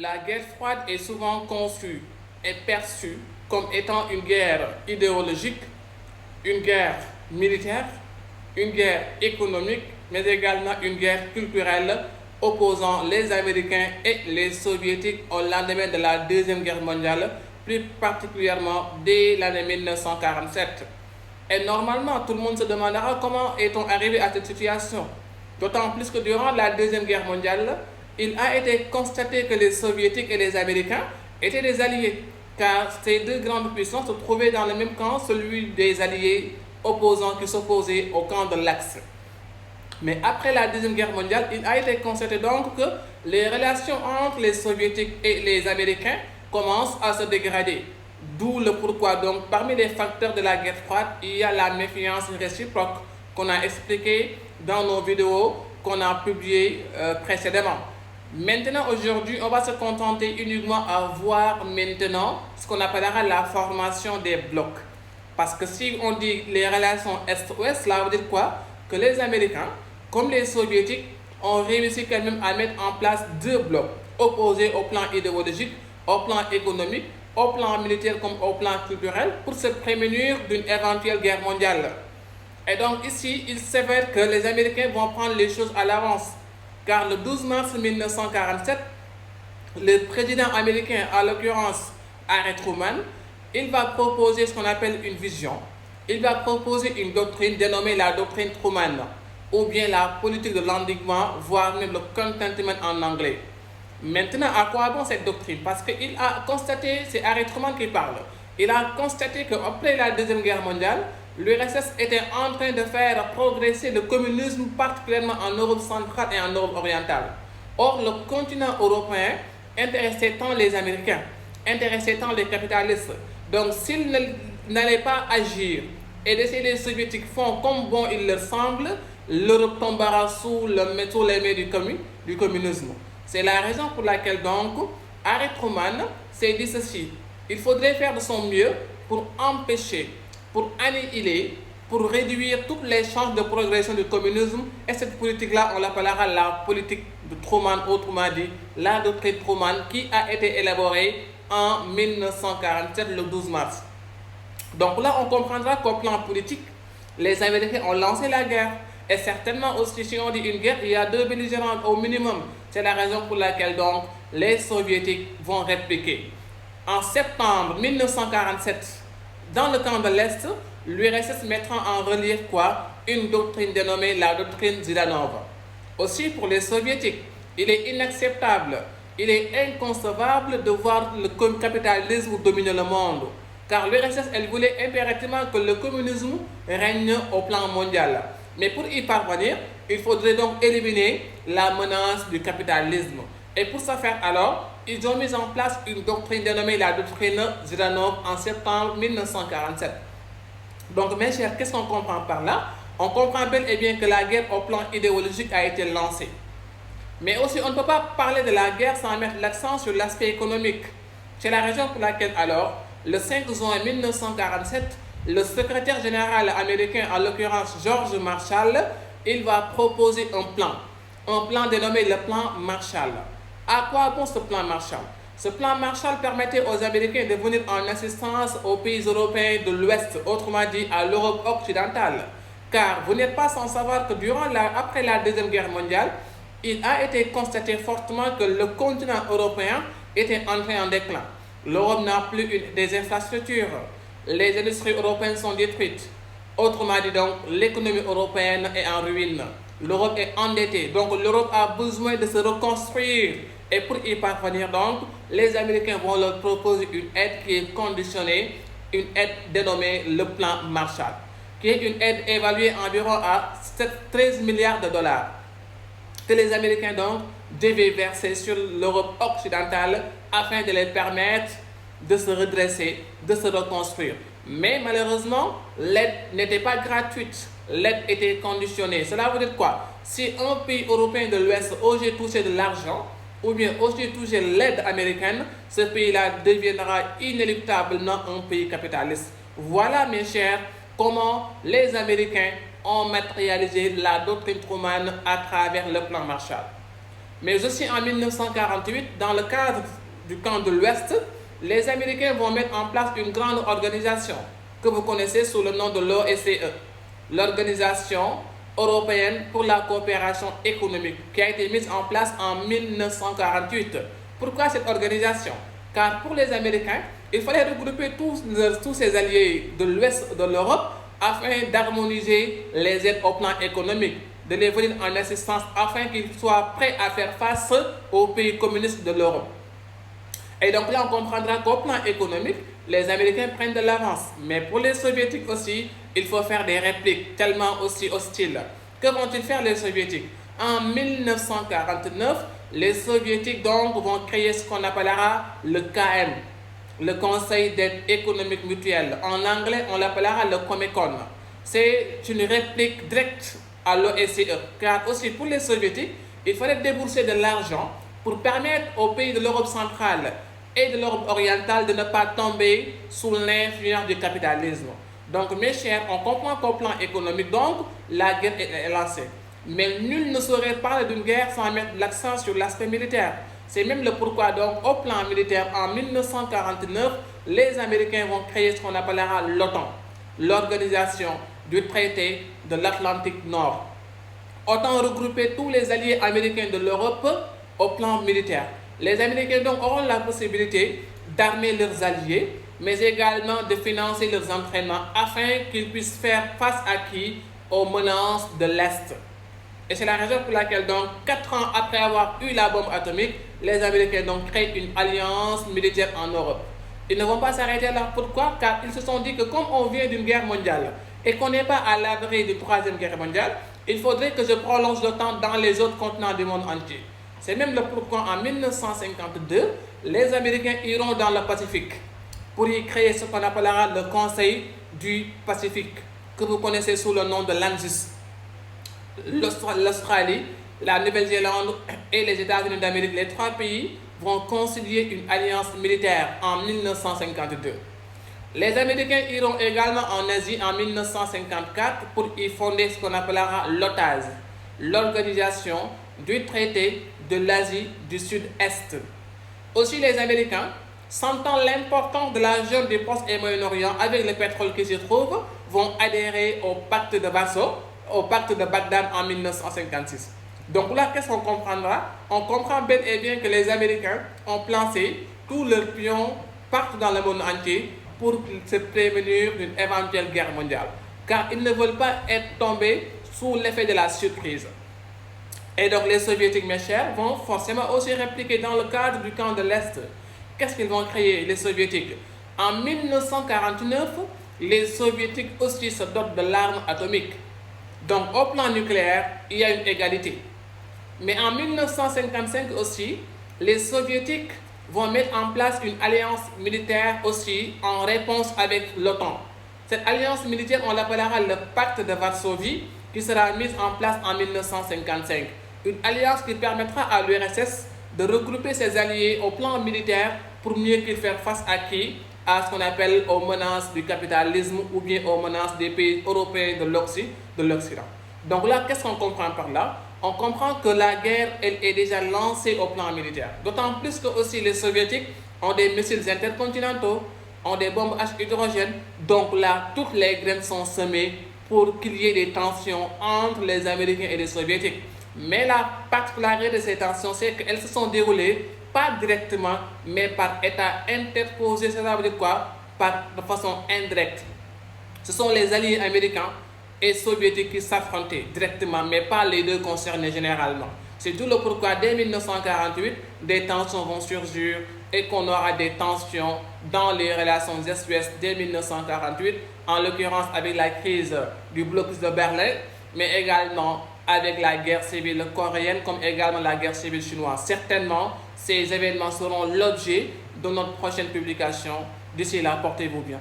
La guerre froide est souvent conçue et perçue comme étant une guerre idéologique, une guerre militaire, une guerre économique, mais également une guerre culturelle opposant les Américains et les Soviétiques au lendemain de la Deuxième Guerre mondiale, plus particulièrement dès l'année 1947. Et normalement, tout le monde se demandera comment est-on arrivé à cette situation. D'autant plus que durant la Deuxième Guerre mondiale, il a été constaté que les Soviétiques et les Américains étaient des alliés, car ces deux grandes puissances se trouvaient dans le même camp, celui des alliés opposants qui s'opposaient au camp de l'Axe. Mais après la Deuxième Guerre mondiale, il a été constaté donc que les relations entre les Soviétiques et les Américains commencent à se dégrader. D'où le pourquoi donc, parmi les facteurs de la guerre froide, il y a la méfiance réciproque qu'on a expliqué dans nos vidéos qu'on a publiées précédemment. Maintenant, aujourd'hui, on va se contenter uniquement à voir maintenant ce qu'on appellera la formation des blocs. Parce que si on dit les relations Est-Ouest, cela veut dire quoi? Que les Américains, comme les Soviétiques, ont réussi quand même à mettre en place deux blocs opposés au plan idéologique, au plan économique, au plan militaire comme au plan culturel pour se prémunir d'une éventuelle guerre mondiale. Et donc ici, il s'avère que les Américains vont prendre les choses à l'avance. Car le 12 mars 1947, le président américain, en l'occurrence Harry Truman, il va proposer ce qu'on appelle une vision. Il va proposer une doctrine dénommée la doctrine Truman, ou bien la politique de l'endiguement, voire même le contentment en anglais. Maintenant, à quoi bon cette doctrine? Parce qu'il a constaté, c'est Harry Truman qui parle, il a constaté qu'après la Deuxième Guerre mondiale, l'URSS était en train de faire progresser le communisme, particulièrement en Europe centrale et en Europe orientale. Or, le continent européen intéressait tant les Américains, intéressait tant les capitalistes. Donc, s'ils n'allaient pas agir et laisser les Soviétiques font comme bon il leur semble, l'Europe tombera sous les mains du communisme. C'est la raison pour laquelle donc Harry Truman s'est dit ceci: il faudrait faire de son mieux pour empêcher, pour annihiler, pour réduire toutes les chances de progression du communisme. Et cette politique-là, on l'appellera la politique de Truman, autrement dit la doctrine Truman, qui a été élaborée en 1947, le 12 mars. Donc là, on comprendra qu'au plan politique, les Américains ont lancé la guerre. Et certainement aussi, si on dit une guerre, il y a deux belligérants au minimum. C'est la raison pour laquelle donc les Soviétiques vont répliquer. En septembre 1947, dans le camp de l'Est, l'URSS mettra en relief quoi? Une doctrine dénommée la doctrine Zidanov. Aussi pour les Soviétiques, il est inacceptable, il est inconcevable de voir le capitalisme dominer le monde. Car l'URSS, elle voulait impérativement que le communisme règne au plan mondial. Mais pour y parvenir, il faudrait donc éliminer la menace du capitalisme. Et pour ce faire alors, ils ont mis en place une doctrine dénommée la doctrine Zidanov en septembre 1947. Donc mes chers, qu'est-ce qu'on comprend par là? On comprend bel et bien que la guerre au plan idéologique a été lancée. Mais aussi, on ne peut pas parler de la guerre sans mettre l'accent sur l'aspect économique. C'est la raison pour laquelle alors, le 5 juin 1947, le secrétaire général américain, en l'occurrence George Marshall, il va proposer un plan dénommé le plan Marshall. À quoi bon ce plan Marshall? Ce plan Marshall permettait aux Américains de venir en assistance aux pays européens de l'Ouest, autrement dit à l'Europe occidentale. Car vous n'êtes pas sans savoir que après la Deuxième Guerre mondiale, il a été constaté fortement que le continent européen était entré en déclin. L'Europe n'a plus des infrastructures. Les industries européennes sont détruites. Autrement dit donc, l'économie européenne est en ruine. L'Europe est endettée. Donc l'Europe a besoin de se reconstruire. Et pour y parvenir donc, les Américains vont leur proposer une aide qui est conditionnée, une aide dénommée le plan Marshall, qui est une aide évaluée environ à 13 milliards de dollars, que les Américains donc devaient verser sur l'Europe occidentale afin de les permettre de se redresser, de se reconstruire. Mais malheureusement, l'aide n'était pas gratuite, l'aide était conditionnée. Cela veut dire quoi? Si un pays européen de l'Ouest osait toucher de l'argent, ou bien osait toucher l'aide américaine, ce pays-là deviendra inéluctablement un pays capitaliste. Voilà mes chers, comment les Américains ont matérialisé la doctrine Truman à travers le plan Marshall. Mais aussi en 1948, dans le cadre du camp de l'Ouest, les Américains vont mettre en place une grande organisation que vous connaissez sous le nom de l'OSCE, l'Organisation européenne pour la coopération économique, qui a été mise en place en 1948. Pourquoi cette organisation? Car pour les Américains, il fallait regrouper tous ces alliés de l'Ouest de l'Europe afin d'harmoniser les aides au plan économique, de les venir en assistance afin qu'ils soient prêts à faire face aux pays communistes de l'Europe. Et donc là, on comprendra qu'au plan économique, les Américains prennent de l'avance. Mais pour les Soviétiques aussi, il faut faire des répliques tellement aussi hostiles. Que vont-ils faire les Soviétiques? En 1949, les Soviétiques donc vont créer ce qu'on appellera le KM, le Conseil d'aide économique mutuelle. En anglais, on l'appellera le Comecon. C'est une réplique directe à l'OSCE. Car aussi pour les Soviétiques, il fallait débourser de l'argent pour permettre aux pays de l'Europe centrale et de l'Europe orientale de ne pas tomber sous l'influence du capitalisme. Donc mes chers, on comprend qu'au plan économique, donc, la guerre est lancée. Mais nul ne saurait parler d'une guerre sans mettre l'accent sur l'aspect militaire. C'est même le pourquoi donc au plan militaire, en 1949, les Américains vont créer ce qu'on appellera l'OTAN, l'Organisation du traité de l'Atlantique Nord. Autant regrouper tous les alliés américains de l'Europe au plan militaire. Les Américains donc auront la possibilité d'armer leurs alliés, mais également de financer leurs entraînements afin qu'ils puissent faire face à qui? Aux menaces de l'Est. Et c'est la raison pour laquelle donc 4 ans après avoir eu la bombe atomique, les Américains donc créent une alliance militaire en Europe. Ils ne vont pas s'arrêter là. Pourquoi? Car ils se sont dit que comme on vient d'une guerre mondiale et qu'on n'est pas à l'abri d'une 3e guerre mondiale, il faudrait que je prolonge le temps dans les autres continents du monde entier. C'est même le pourquoi en 1952, les Américains iront dans le Pacifique pour y créer ce qu'on appellera le Conseil du Pacifique, que vous connaissez sous le nom de l'ANZUS. L'Australie, la Nouvelle-Zélande et les États-Unis d'Amérique, les 3 pays vont concilier une alliance militaire en 1952. Les Américains iront également en Asie en 1954 pour y fonder ce qu'on appellera l'OTAS, l'Organisation du traité de l'Asie du Sud-Est. Aussi les Américains, sentant l'importance de la zone du Proche et Moyen-Orient avec le pétrole qui s'y trouve, vont adhérer au pacte de Varsovie, au pacte de Bagdad en 1956. Donc là, qu'est-ce qu'on comprendra? On comprend bel et bien que les Américains ont placé tous leurs pions partout dans le monde entier pour se prévenir d'une éventuelle guerre mondiale. Car ils ne veulent pas être tombés sous l'effet de la surprise. Et donc les Soviétiques, mes chers, vont forcément aussi répliquer dans le cadre du camp de l'Est. Qu'est-ce qu'ils vont créer, les Soviétiques? En 1949, les Soviétiques aussi se dotent de l'arme atomique. Donc au plan nucléaire, il y a une égalité. Mais en 1955 aussi, les Soviétiques vont mettre en place une alliance militaire aussi en réponse avec l'OTAN. Cette alliance militaire, on l'appellera le pacte de Varsovie, qui sera mise en place en 1955. Une alliance qui permettra à l'URSS de regrouper ses alliés au plan militaire pour mieux qu'ils fassent face à qui? À ce qu'on appelle aux menaces du capitalisme ou bien aux menaces des pays européens de l'Occident. Donc là, qu'est-ce qu'on comprend par là? On comprend que la guerre, elle est déjà lancée au plan militaire. D'autant plus que aussi les Soviétiques ont des missiles intercontinentaux, ont des bombes à hydrogène. Donc là, toutes les graines sont semées pour qu'il y ait des tensions entre les Américains et les Soviétiques. Mais la particularité de ces tensions, c'est qu'elles se sont déroulées pas directement, mais par état interposé. Ça veut dire quoi? De façon indirecte. Ce sont les alliés américains et soviétiques qui s'affrontaient directement, mais pas les deux concernés généralement. C'est tout le pourquoi, dès 1948, des tensions vont surgir et qu'on aura des tensions dans les relations Est-Ouest dès 1948, en l'occurrence avec la crise du blocus de Berlin, mais également avec la guerre civile coréenne, comme également la guerre civile chinoise. Certainement, ces événements seront l'objet de notre prochaine publication. D'ici là, portez-vous bien.